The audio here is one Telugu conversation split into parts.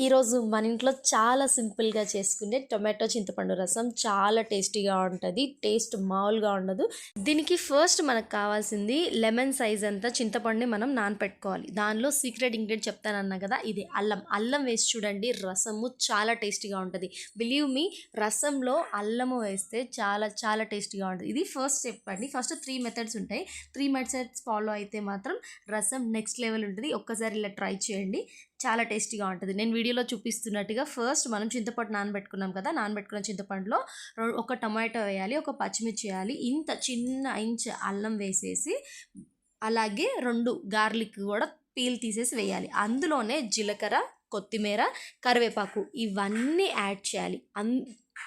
ఈరోజు మన ఇంట్లో చాలా సింపుల్గా చేసుకునే టొమాటో చింతపండు రసం చాలా టేస్టీగా ఉంటుంది. టేస్ట్ మామూలుగా ఉండదు. దీనికి ఫస్ట్ మనకు కావాల్సింది లెమన్ సైజ్ అంతా చింతపండుని మనం నానపెట్టుకోవాలి. దానిలో సీక్రెట్ ఇంగ్రీడియంట్ చెప్తానన్నా కదా, ఇది అల్లం వేసి చూడండి. రసము చాలా టేస్టీగా ఉంటుంది. బిలీవ్ మీ, రసంలో అల్లము వేస్తే చాలా చాలా టేస్టీగా ఉంటుంది. ఇది ఫస్ట్ స్టెప్ అండి. ఫస్ట్ 3 మెథడ్స్ ఉంటాయి. 3 మెథడ్స్ ఫాలో అయితే మాత్రం రసం నెక్స్ట్ లెవెల్ ఉంటుంది. ఒక్కసారి ఇలా ట్రై చేయండి, చాలా టేస్టీగా ఉంటుంది. నేను వీడియోలో చూపిస్తున్నట్టుగా ఫస్ట్ మనం చింతపండు నానబెట్టుకున్నాం కదా, నానబెట్టుకున్న చింతపండులో ఒక టమాటో వేయాలి, ఒక పచ్చిమిర్చి వేయాలి, ఇంత చిన్న ఇంచ్ అల్లం వేసేసి, అలాగే 2 గార్లిక్ కూడా పీల్ తీసేసి వేయాలి. అందులోనే జీలకర్ర, కొత్తిమీర, కరివేపాకు ఇవన్నీ యాడ్ చేయాలి.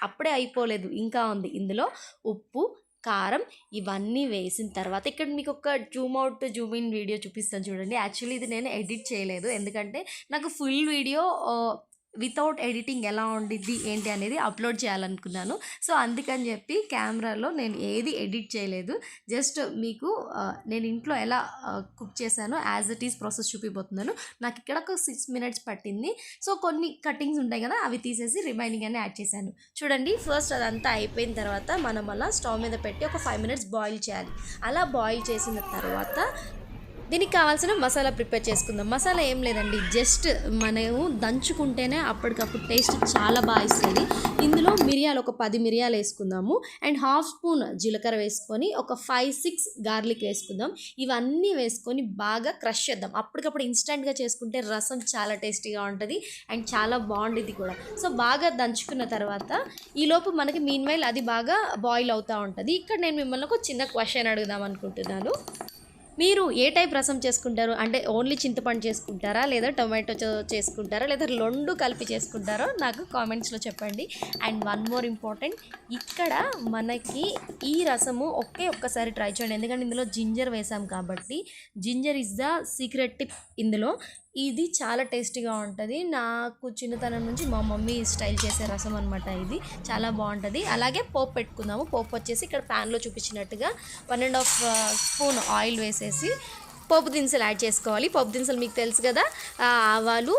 అప్పుడే అయిపోలేదు, ఇంకా ఉంది. ఇందులో ఉప్పు, కారం ఇవన్నీ వేసిన తర్వాత ఇక్కడ మీకు ఒక Zoom out Zoom in video చూపిస్తాను చూడండి. యాక్చువల్లీ ఇది నేను ఎడిట్ చేయలేదు, ఎందుకంటే నాకు ఫుల్ వీడియో వితౌట్ ఎడిటింగ్ ఎలా ఉండిద్ది ఏంటి అనేది అప్లోడ్ చేయాలనుకున్నాను. సో అందుకని చెప్పి కెమెరాలో నేను ఏది ఎడిట్ చేయలేదు. జస్ట్ మీకు నేను ఇంట్లో ఎలా కుక్ చేశానో యాజ్ ఇట్ ఈస్ ప్రాసెస్ చూపిపోతున్నాను. నాకు ఇక్కడ ఒక 6 minutes పట్టింది. సో కొన్ని కటింగ్స్ ఉంటాయి కదా, అవి తీసేసి రిమైనింగ్ అని యాడ్ చేశాను. చూడండి, ఫస్ట్ అదంతా అయిపోయిన తర్వాత మనం అలా స్టవ్ మీద పెట్టి ఒక 5 minutes బాయిల్ చేయాలి. అలా బాయిల్ చేసిన తర్వాత దీనికి కావాల్సిన మసాలా ప్రిపేర్ చేసుకుందాం. మసాలా ఏం లేదండి, జస్ట్ మనము దంచుకుంటేనే అప్పటికప్పుడు టేస్ట్ చాలా బాగా ఇస్తుంది. ఇందులో మిరియాలు ఒక 10 మిరియాలు వేసుకుందాము, అండ్ 1/2 స్పూన్ జీలకర్ర వేసుకొని ఒక 5-6 గార్లిక్ వేసుకుందాం. ఇవన్నీ వేసుకొని బాగా క్రష్ చేద్దాం. అప్పటికప్పుడు ఇన్స్టెంట్గా చేసుకుంటే రసం చాలా టేస్టీగా ఉంటుంది అండ్ చాలా బాగుంటుంది కూడా. సో బాగా దంచుకున్న తర్వాత ఈలోపు మనకి మీన్వైల్ అది బాగా బాయిల్ అవుతూ ఉంటుంది. ఇక్కడ నేను మిమ్మల్ని ఒక చిన్న క్వశ్చన్ అడుగుదాం అనుకుంటున్నాను. మీరు ఏ టైప్ రసం చేసుకుంటారు? అంటే ఓన్లీ చింతపండు చేసుకుంటారా, లేదా టొమాటో చేసుకుంటారా, లేదా 2 కలిపి చేసుకుంటారో నాకు కామెంట్స్లో చెప్పండి. అండ్ వన్ మోర్ ఇంపార్టెంట్, ఇక్కడ మనకి ఈ రసము ఒక్కసారి ట్రై చేయండి, ఎందుకంటే ఇందులో జింజర్ వేసాం కాబట్టి. Ginger is the secret tip ఇందులో. ఇది చాలా టేస్టీగా ఉంటుంది. నాకు చిన్నతనం నుంచి మా మమ్మీ స్టైల్ చేసే రసం అనమాట ఇది. చాలా బాగుంటుంది. అలాగే పోపు పెట్టుకుందాము. పోపు వచ్చేసి ఇక్కడ ప్యాన్లో చూపించినట్టుగా 1.5 స్పూన్ ఆయిల్ వేసేసి పోపు దినుసులు యాడ్ చేసుకోవాలి. పోపు దినుసులు మీకు తెలుసు కదా, ఆవాలు,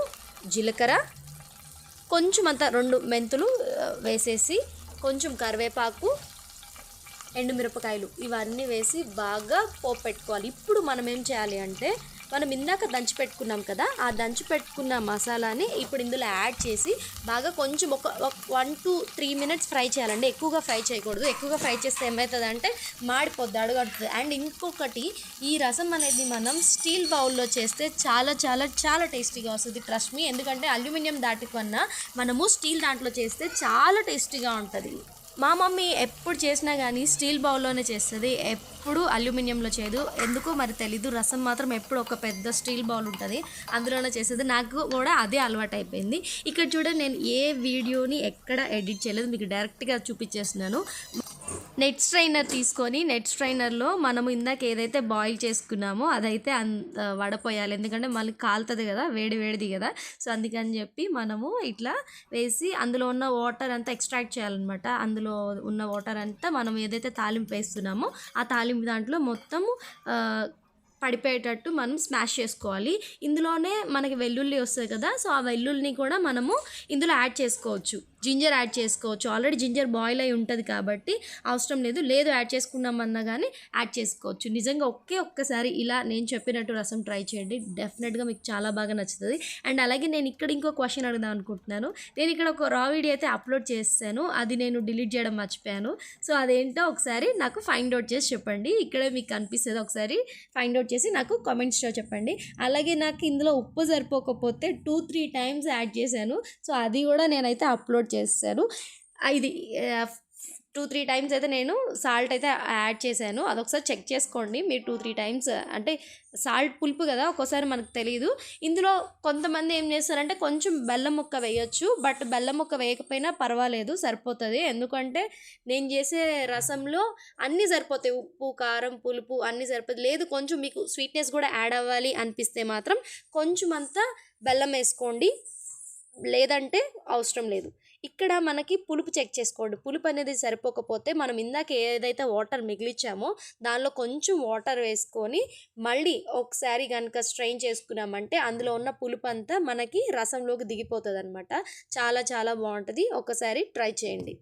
జీలకర్ర, కొంచెం అంతా 2 మెంతులు వేసేసి, కొంచెం కరివేపాకు, ఎండుమిరపకాయలు ఇవన్నీ వేసి బాగా పోపు పెట్టుకోవాలి. ఇప్పుడు మనం ఏం చేయాలి అంటే, మనం ఇందాక దంచి పెట్టుకున్నాం కదా, ఆ దంచి పెట్టుకున్న మసాలాని ఇప్పుడు ఇందులో యాడ్ చేసి బాగా కొంచెం ఒక 1 to 3 minutes ఫ్రై చేయాలండి. ఎక్కువగా ఫ్రై చేయకూడదు. ఎక్కువగా ఫ్రై చేస్తే ఏమవుతుంది అంటే మాడిపోద్ది, అడుగడుతుంది. అండ్ ఇంకొకటి, ఈ రసం అనేది మనం స్టీల్ బౌల్లో చేస్తే చాలా చాలా చాలా టేస్టీగా వస్తుంది, ట్రస్ట్ మీ. ఎందుకంటే అల్యూమినియం దాటికన్నా మనము స్టీల్ దాంట్లో చేస్తే చాలా టేస్టీగా ఉంటుంది. మా మమ్మీ ఎప్పుడు చేసినా కానీ స్టీల్ బౌల్లోనే చేస్తుంది, ఎప్పుడు అల్యూమినియంలో చేయదు. ఎందుకో మరి తెలీదు. రసం మాత్రం ఎప్పుడు ఒక పెద్ద స్టీల్ బౌల్ ఉంటుంది, అందులోనే చేసేది. నాకు కూడా అదే అలవాటు అయిపోయింది. ఇక్కడ చూడండి, నేను ఏ వీడియోని ఎక్కడ ఎడిట్ చేయలేదు, మీకు డైరెక్ట్గా చూపించేస్తున్నాను. నెట్ స్ట్రైనర్ తీసుకొని, నెట్ స్ట్రైనర్లో మనము ఇందాక ఏదైతే బాయిల్ చేసుకున్నామో అదైతే వడపోయాలి, ఎందుకంటే మళ్ళీ కాలుతుంది కదా, వేడిది కదా. సో అందుకని చెప్పి మనము ఇట్లా వేసి అందులో ఉన్న వాటర్ అంతా ఎక్స్ట్రాక్ట్ చేయాలన్నమాట. అందులో ఉన్న వాటర్ అంతా మనం ఏదైతే తాలింపు వేస్తున్నామో ఆ తాలింపు దాంట్లో మొత్తము పడిపోయేటట్టు మనం స్మాష్ చేసుకోవాలి. ఇందులోనే మనకి వెల్లుల్లి వస్తుంది కదా, సో ఆ వెల్లుల్లిని కూడా మనము ఇందులో యాడ్ చేసుకోవచ్చు. జింజర్ యాడ్ చేసుకోవచ్చు. ఆల్రెడీ జింజర్ బాయిల్ అయి ఉంటుంది కాబట్టి అవసరం లేదు యాడ్ చేసుకున్నామన్నా కానీ యాడ్ చేసుకోవచ్చు. నిజంగా ఒక్కసారి ఇలా నేను చెప్పినట్టు రసం ట్రై చేయండి, డెఫినెట్గా మీకు చాలా బాగా నచ్చుతుంది. అండ్ అలాగే నేను ఇక్కడ ఇంకో క్వశ్చన్ అడుగుదాం అనుకుంటున్నాను. నేను ఇక్కడ ఒక రా వీడియో అయితే అప్లోడ్ చేస్తాను, అది నేను డిలీట్ చేయడం మర్చిపోయాను. సో అదేంటో ఒకసారి నాకు ఫైండ్ అవుట్ చేసి చెప్పండి. ఇక్కడే మీకు కనిపిస్తుంది, ఒకసారి ఫైండ్ అవుట్ చేసి నాకు కామెంట్స్లో చెప్పండి. అలాగే నాకు ఇందులో ఉప్పు సరిపోకపోతే 2-3 times యాడ్ చేశాను. సో అది కూడా నేనైతే అప్లోడ్ చేశాను. ఇది 2-3 times అయితే నేను సాల్ట్ అయితే యాడ్ చేశాను. అదొకసారి చెక్ చేసుకోండి మీరు. 2-3 times అంటే సాల్ట్ పులుపు కదా, ఒక్కోసారి మనకు తెలియదు. ఇందులో కొంతమంది ఏం చేస్తారంటే కొంచెం బెల్లం ముక్క వేయొచ్చు, బట్ బెల్లం ముక్క వేయకపోయినా పర్వాలేదు, సరిపోతుంది. ఎందుకంటే నేను చేసే రసంలో అన్నీ సరిపోతాయి, ఉప్పు, కారం, పులుపు అన్నీ సరిపోతుంది. లేదు కొంచెం మీకు స్వీట్నెస్ కూడా యాడ్ అవ్వాలి అనిపిస్తే మాత్రం కొంచెం అంతా బెల్లం వేసుకోండి, లేదంటే అవసరం లేదు. ఇక్కడ మనకి పులుపు చెక్ చేసుకోండి. పులుపు అనేది సరిపోకపోతే మనం ఇందాక ఏదైతే వాటర్ మిగిలిచ్చామో దానిలో కొంచెం వాటర్ వేసుకొని మళ్ళీ ఒకసారి గనుక స్ట్రెయిన్ చేసుకున్నామంటే అందులో ఉన్న పులుపు అంతా మనకి రసంలోకి దిగిపోతదనమాట. చాలా చాలా బావుంటది. ఒకసారి ట్రై చేయండి.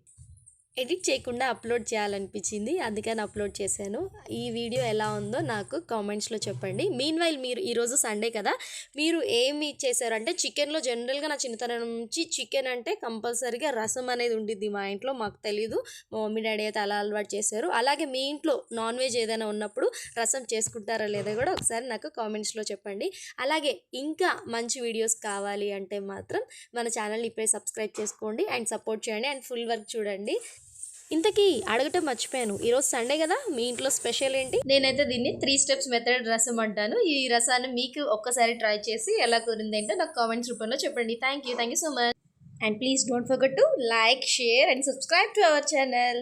ఎడిట్ చేయకుండా అప్లోడ్ చేయాలనిపించింది. అందుకని అప్లోడ్ చేశాను. ఈ వీడియో ఎలా ఉందో నాకు కామెంట్స్‌లో చెప్పండి. మీన్‌వైల్ మీరు ఈరోజు సండే కదా! మీరు ఏమి చేశారంటే చికెన్‌లో జనరల్‌గా నా చిన్నతనం నుంచి చికెన్ అంటే కంపల్సరీగా రసం అనేది ఉండిద్ది మా ఇంట్లో. మాకు తెలీదు. మా మమ్మీ, డ్యాడీ అయితే అలా అలవాటు చేశారు. అలాగే మీ ఇంట్లో నాన్ వెజ్ ఏదైనా ఉన్నప్పుడు రసం చేసుకుంటారా లేదా కూడా ఒకసారి నాకు కామెంట్స్‌లో చెప్పండి. అలాగే ఇంకా మంచి వీడియోస్ కావాలి అంటే మాత్రం మన ఛానల్‌ని ఇప్పుడే సబ్స్క్రైబ్ చేసుకోండి అండ్ సపోర్ట్ చేయండి అండ్ ఫుల్ వర్క్ చూడండి. ఇంతకీ అడగటం మర్చిపోయాను. ఈరోజు సండే కదా! మీ ఇంట్లో స్పెషల్ ఏంటి? నేనైతే దీన్ని 3 స్టెప్స్ మెథడ్ రసం అంటాను. ఈ రసాన్ని మీకు ఒక్కసారి ట్రై చేసి ఎలా కుదిరిందేంటో నాకు కామెంట్స్ రూపంలో చెప్పండి. Thank you so much. And please don't forget to like, share and subscribe to our channel.